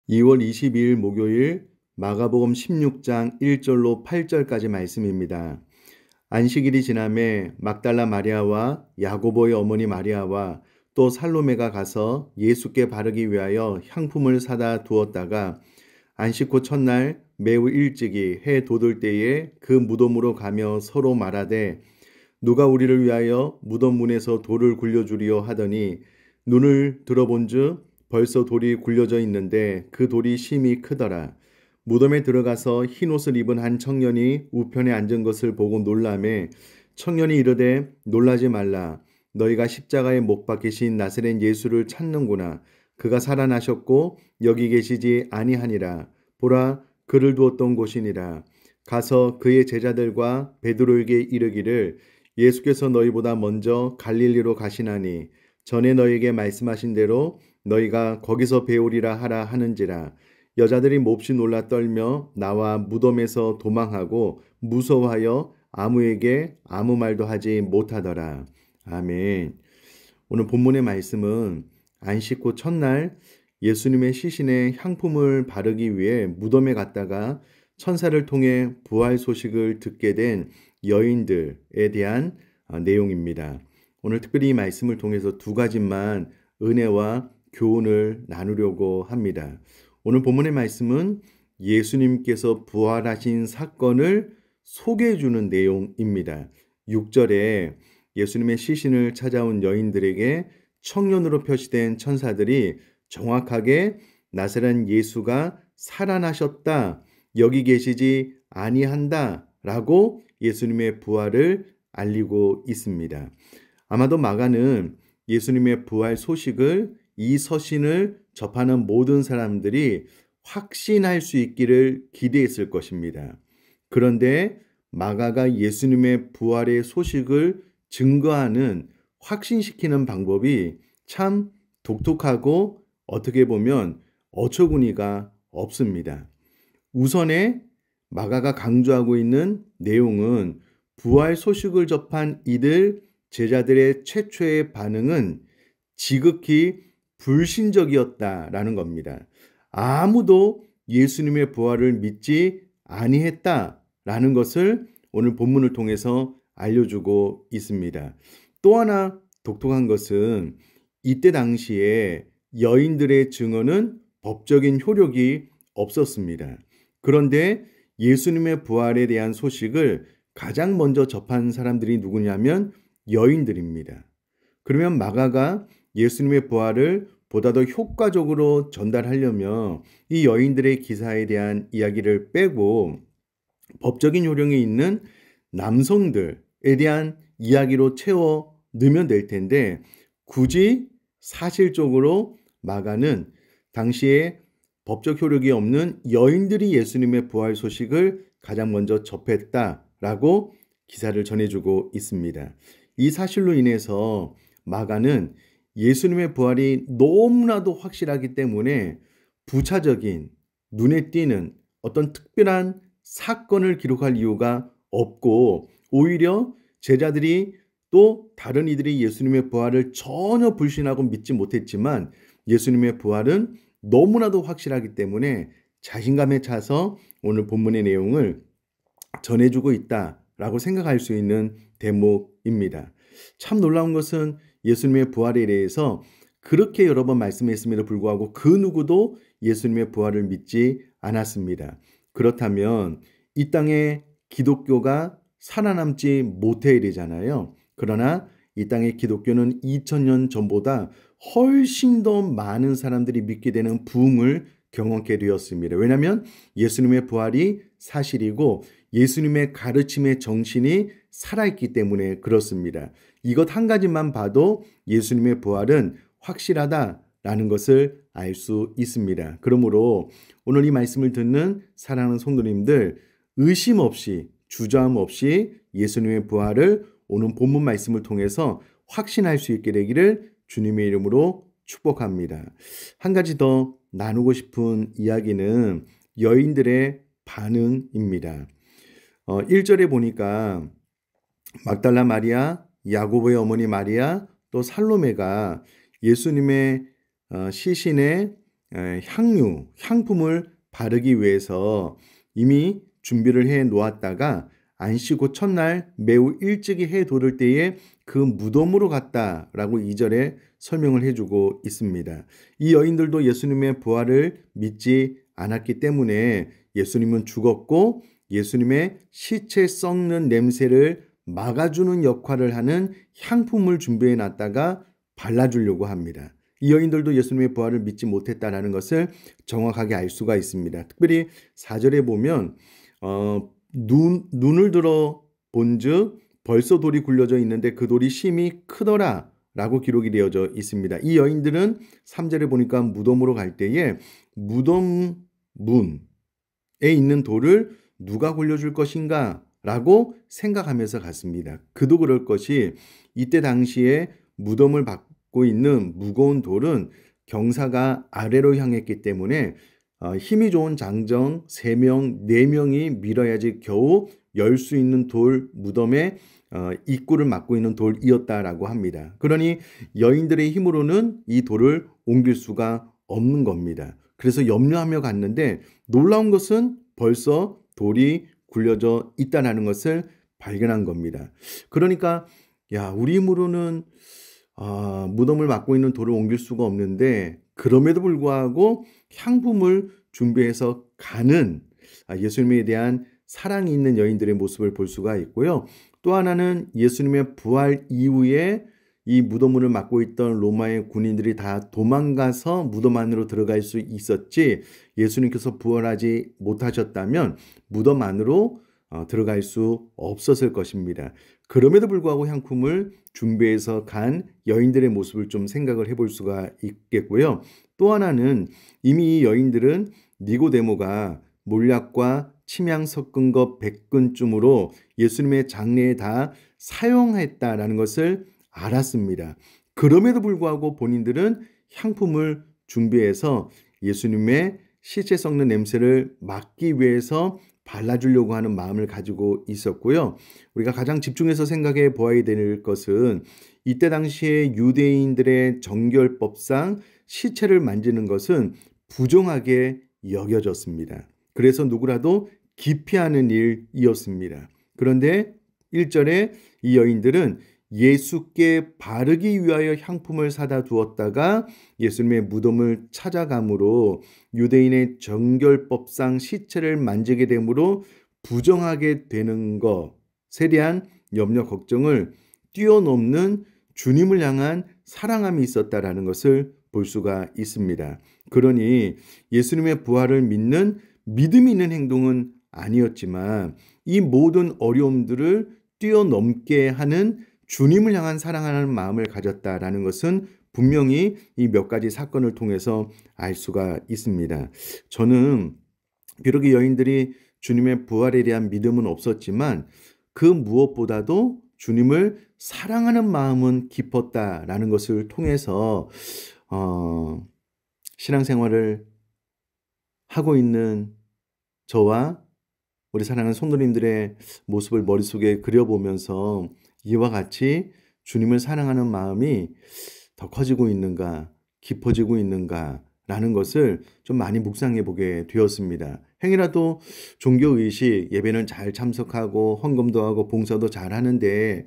2월 22일 목요일 마가복음 16장 1절로 8절까지 말씀입니다. 안식일이 지남에 막달라 마리아와 야고보의 어머니 마리아와 또 살로메가 가서 예수께 바르기 위하여 향품을 사다 두었다가 안식 후 첫날 매우 일찍이 해 돋을 때에 그 무덤으로 가며 서로 말하되 누가 우리를 위하여 무덤 문에서 돌을 굴려주리요 하더니 눈을 들어본즉 벌써 돌이 굴려져 있는데 그 돌이 심히 크더라. 무덤에 들어가서 흰옷을 입은 한 청년이 우편에 앉은 것을 보고 놀라매 청년이 이르되 놀라지 말라. 너희가 십자가에 못 박히신 나사렛 예수를 찾는구나. 그가 살아나셨고 여기 계시지 아니하니라. 보라, 그를 두었던 곳이니라. 가서 그의 제자들과 베드로에게 이르기를 예수께서 너희보다 먼저 갈릴리로 가시나니 전에 너희에게 말씀하신 대로 너희가 거기서 배우리라 하라 하는지라. 여자들이 몹시 놀라 떨며 나와 무덤에서 도망하고 무서워하여 아무에게 아무 말도 하지 못하더라. 아멘. 오늘 본문의 말씀은 안식 후 첫날 예수님의 시신에 향품을 바르기 위해 무덤에 갔다가 천사를 통해 부활 소식을 듣게 된 여인들에 대한 내용입니다. 오늘 특별히 이 말씀을 통해서 두 가지만 은혜와 교훈을 나누려고 합니다. 오늘 본문의 말씀은 예수님께서 부활하신 사건을 소개해 주는 내용입니다. 6절에 예수님의 시신을 찾아온 여인들에게 청년으로 표시된 천사들이 정확하게 나사렛 예수가 살아나셨다, 여기 계시지 아니한다 라고 예수님의 부활을 알리고 있습니다. 아마도 마가는 예수님의 부활 소식을 이 서신을 접하는 모든 사람들이 확신할 수 있기를 기대했을 것입니다. 그런데 마가가 예수님의 부활의 소식을 증거하는, 확신시키는 방법이 참 독특하고 어떻게 보면 어처구니가 없습니다. 우선에 마가가 강조하고 있는 내용은 부활 소식을 접한 이들 제자들의 최초의 반응은 지극히 불신적이었다라는 겁니다. 아무도 예수님의 부활을 믿지 아니했다라는 것을 오늘 본문을 통해서 알려주고 있습니다. 또 하나 독특한 것은 이때 당시에 여인들의 증언은 법적인 효력이 없었습니다. 그런데 예수님의 부활에 대한 소식을 가장 먼저 접한 사람들이 누구냐면 여인들입니다. 그러면 마가가 예수님의 부활을 보다 더 효과적으로 전달하려면 이 여인들의 기사에 대한 이야기를 빼고 법적인 요령이 있는 남성들에 대한 이야기로 채워 넣으면 될 텐데, 굳이 사실적으로 마가는 당시에 법적 효력이 없는 여인들이 예수님의 부활 소식을 가장 먼저 접했다라고 기사를 전해주고 있습니다. 이 사실로 인해서 마가는 예수님의 부활이 너무나도 확실하기 때문에 부차적인, 눈에 띄는 어떤 특별한 사건을 기록할 이유가 없고, 오히려 제자들이 또 다른 이들이 예수님의 부활을 전혀 불신하고 믿지 못했지만 예수님의 부활은 너무나도 확실하기 때문에 자신감에 차서 오늘 본문의 내용을 전해주고 있다라고 생각할 수 있는 대목입니다. 참 놀라운 것은 예수님의 부활에 대해서 그렇게 여러 번 말씀했음에도 불구하고 그 누구도 예수님의 부활을 믿지 않았습니다. 그렇다면 이 땅에 기독교가 살아남지 못해야 되잖아요. 그러나 이 땅의 기독교는 2000년 전보다 훨씬 더 많은 사람들이 믿게 되는 부흥을 경험하게 되었습니다. 왜냐하면 예수님의 부활이 사실이고 예수님의 가르침의 정신이 살아있기 때문에 그렇습니다. 이것 한 가지만 봐도 예수님의 부활은 확실하다라는 것을 알 수 있습니다. 그러므로 오늘 이 말씀을 듣는 사랑하는 성도님들, 의심 없이, 주저함 없이 예수님의 부활을 오늘 본문 말씀을 통해서 확신할 수 있게 되기를 주님의 이름으로 축복합니다. 한 가지 더 나누고 싶은 이야기는 여인들의 반응입니다. 1절에 보니까 막달라 마리아, 야고보의 어머니 마리아, 또 살로메가 예수님의 시신에 향품을 바르기 위해서 이미 준비를 해 놓았다가 안식 후 첫날 매우 일찍이 해 돋을 때에 그 무덤으로 갔다라고 2절에 설명을 해주고 있습니다. 이 여인들도 예수님의 부활을 믿지 않았기 때문에 예수님은 죽었고 예수님의 시체 썩는 냄새를 막아주는 역할을 하는 향품을 준비해 놨다가 발라주려고 합니다. 이 여인들도 예수님의 부활을 믿지 못했다라는 것을 정확하게 알 수가 있습니다. 특별히 4절에 보면 눈을 들어 본즉 벌써 돌이 굴려져 있는데 그 돌이 심히 크더라 라고 기록이 되어져 있습니다. 이 여인들은 3절에 보니까 무덤으로 갈 때에 무덤 문에 있는 돌을 누가 굴려줄 것인가 라고 생각하면서 갔습니다. 그도 그럴 것이 이때 당시에 무덤을 받고 있는 무거운 돌은 경사가 아래로 향했기 때문에 힘이 좋은 장정 3명, 4명이 밀어야지 겨우 열 수 있는 돌 무덤의 입구를 막고 있는 돌이었다라고 합니다. 그러니 여인들의 힘으로는 이 돌을 옮길 수가 없는 겁니다. 그래서 염려하며 갔는데 놀라운 것은 벌써 돌이 굴려져 있다는 것을 발견한 겁니다. 그러니까 우리 힘으로는 무덤을 막고 있는 돌을 옮길 수가 없는데 그럼에도 불구하고 향품을 준비해서 가는 예수님에 대한 사랑이 있는 여인들의 모습을 볼 수가 있고요. 또 하나는 예수님의 부활 이후에 이 무덤문을 막고 있던 로마의 군인들이 다 도망가서 무덤 안으로 들어갈 수 있었지 예수님께서 부활하지 못하셨다면 무덤 안으로 들어갈 수 없었을 것입니다. 그럼에도 불구하고 향품을 준비해서 간 여인들의 모습을 좀 생각을 해볼 수가 있겠고요. 또 하나는 이미 이 여인들은 니고데모가 몰약과 침향 섞은 것 100근쯤으로 예수님의 장례에 다 사용했다라는 것을 알았습니다. 그럼에도 불구하고 본인들은 향품을 준비해서 예수님의 시체 썩는 냄새를 막기 위해서 발라주려고 하는 마음을 가지고 있었고요. 우리가 가장 집중해서 생각해 보아야 될 것은 이때 당시에 유대인들의 정결법상 시체를 만지는 것은 부정하게 여겨졌습니다. 그래서 누구라도 기피하는 일이었습니다. 그런데 1절에 이 여인들은 예수께 바르기 위하여 향품을 사다 두었다가 예수님의 무덤을 찾아가므로 유대인의 정결법상 시체를 만지게 되므로 부정하게 되는 것에 대한 염려 걱정을 뛰어넘는 주님을 향한 사랑함이 있었다라는 것을 볼 수가 있습니다. 그러니 예수님의 부활을 믿는 믿음이 있는 행동은 아니었지만 이 모든 어려움들을 뛰어넘게 하는 주님을 향한 사랑하는 마음을 가졌다라는 것은 분명히 이 몇 가지 사건을 통해서 알 수가 있습니다. 저는 비록 이 여인들이 주님의 부활에 대한 믿음은 없었지만 그 무엇보다도 주님을 사랑하는 마음은 깊었다라는 것을 통해서 신앙생활을 하고 있는 저와 우리 사랑하는 성도님들의 모습을 머릿속에 그려보면서 이와 같이 주님을 사랑하는 마음이 더 커지고 있는가, 깊어지고 있는가 라는 것을 좀 많이 묵상해 보게 되었습니다. 행여라도 종교의식, 예배는 잘 참석하고 헌금도 하고 봉사도 잘 하는데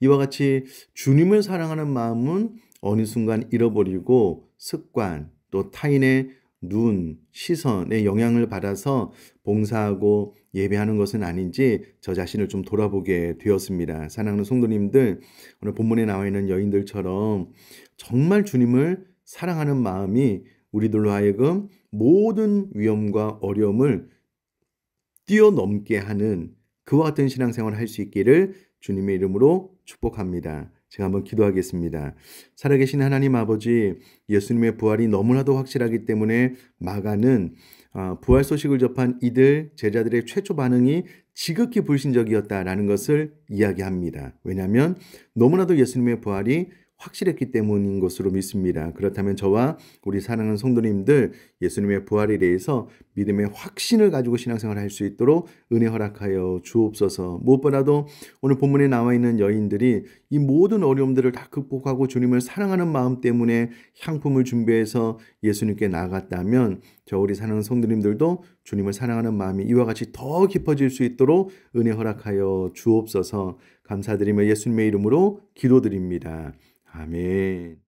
이와 같이 주님을 사랑하는 마음은 어느 순간 잃어버리고 습관, 또 타인의 눈, 시선에 영향을 받아서 봉사하고 예배하는 것은 아닌지 저 자신을 좀 돌아보게 되었습니다. 사랑하는 성도님들, 오늘 본문에 나와 있는 여인들처럼 정말 주님을 사랑하는 마음이 우리들로 하여금 모든 위험과 어려움을 뛰어넘게 하는 그와 같은 신앙생활을 할 수 있기를 주님의 이름으로 축복합니다. 제가 한번 기도하겠습니다. 살아계신 하나님 아버지, 예수님의 부활이 너무나도 확실하기 때문에 마가는 부활 소식을 접한 이들 제자들의 최초 반응이 지극히 불신적이었다라는 것을 이야기합니다. 왜냐하면 너무나도 예수님의 부활이 확실했기 때문인 것으로 믿습니다. 그렇다면 저와 우리 사랑하는 성도님들 예수님의 부활에 대해서 믿음의 확신을 가지고 신앙생활을 할 수 있도록 은혜 허락하여 주옵소서. 무엇보다도 오늘 본문에 나와 있는 여인들이 이 모든 어려움들을 다 극복하고 주님을 사랑하는 마음 때문에 향품을 준비해서 예수님께 나아갔다면 저 우리 사랑하는 성도님들도 주님을 사랑하는 마음이 이와 같이 더 깊어질 수 있도록 은혜 허락하여 주옵소서. 감사드리며 예수님의 이름으로 기도드립니다. 아멘.